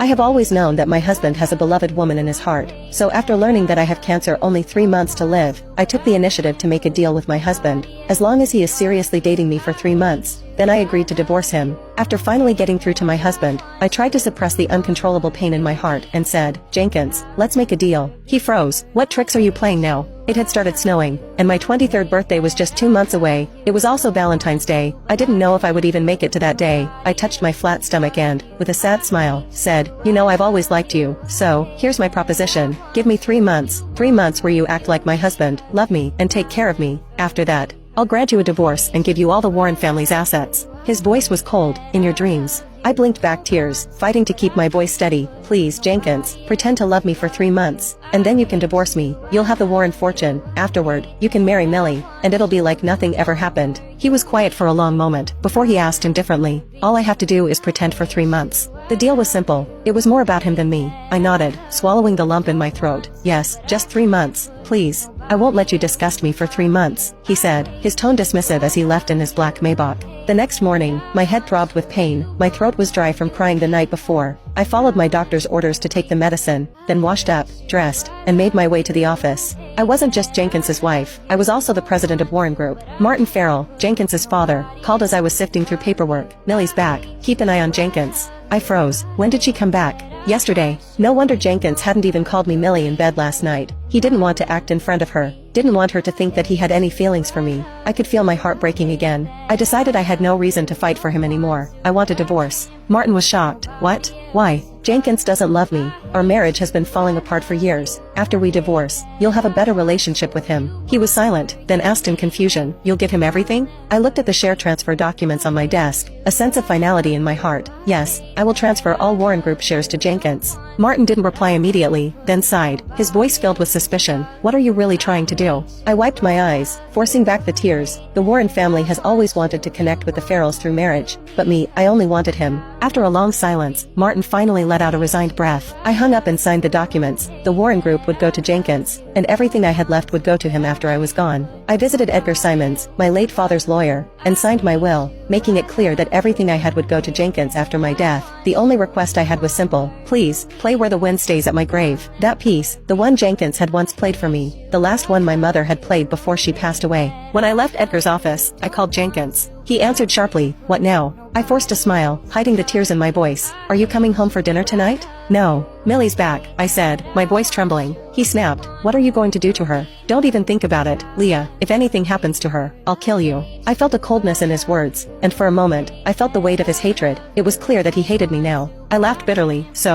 I have always known that my husband has a beloved woman in his heart, so after learning that I have cancer only 3 months to live, I took the initiative to make a deal with my husband. As long as he is seriously dating me for 3 months, then I agreed to divorce him. After finally getting through to my husband, I tried to suppress the uncontrollable pain in my heart and said, "Jenkins, let's make a deal." He froze. "What tricks are you playing now?" It had started snowing, and my 23rd birthday was just 2 months away. It was also Valentine's Day. I didn't know if I would even make it to that day. I touched my flat stomach and, with a sad smile, said, "You know I've always liked you, so, here's my proposition. Give me 3 months. 3 months where you act like my husband, love me, and take care of me. After that, I'll grant you a divorce and give you all the Warren family's assets." His voice was cold. "In your dreams." I blinked back tears, fighting to keep my voice steady. "Please, Jenkins, pretend to love me for 3 months, and then you can divorce me. You'll have the Warren fortune. Afterward, you can marry Millie, and it'll be like nothing ever happened." He was quiet for a long moment, before he asked indifferently, "All I have to do is pretend for 3 months." The deal was simple. It was more about him than me. I nodded, swallowing the lump in my throat. "Yes, just 3 months, please. I won't let you disgust me for 3 months," he said, his tone dismissive as he left in his black Maybach. The next morning, my head throbbed with pain, my throat was dry from crying the night before. I followed my doctor's orders to take the medicine, then washed up, dressed, and made my way to the office. I wasn't just Jenkins's wife, I was also the president of Warren Group. Martin Farrell, Jenkins's father, called as I was sifting through paperwork. "Millie's back. Keep an eye on Jenkins." I froze. When did she come back? Yesterday. No wonder Jenkins hadn't even called me Millie in bed last night. He didn't want to act in front of her. Didn't want her to think that he had any feelings for me. I could feel my heart breaking again. I decided I had no reason to fight for him anymore. I want a divorce. Martin was shocked. "What? Why?" "Jenkins doesn't love me. Our marriage has been falling apart for years. After we divorce, you'll have a better relationship with him." He was silent, then asked in confusion, "You'll give him everything?" I looked at the share transfer documents on my desk, a sense of finality in my heart. "Yes, I will transfer all Warren Group shares to Jenkins." Martin didn't reply immediately, then sighed, his voice filled with suspicion. "What are you really trying to do?" I wiped my eyes, forcing back the tears. The Warren family has always wanted to connect with the Farrells through marriage, but me, I only wanted him. After a long silence, Martin finally let out a resigned breath. I hung up and signed the documents. The Warren Group would go to Jenkins, and everything I had left would go to him after I was gone. I visited Edgar Simons, my late father's lawyer, and signed my will, making it clear that everything I had would go to Jenkins after my death. The only request I had was simple. "Please, play Where the Wind Stays at my grave." That piece, the one Jenkins had once played for me, the last one my mother had played before she passed away. When I left Edgar's office, I called Jenkins. He answered sharply, "What now?" I forced a smile, hiding the tears in my voice. "Are you coming home for dinner tonight?" "No. Millie's back," I said, my voice trembling. He snapped, "What are you going to do to her?" "Don't even think about it, Leah. If anything happens to her, I'll kill you." I felt a coldness in his words, and for a moment, I felt the weight of his hatred. It was clear that he hated me now. I laughed bitterly. "So,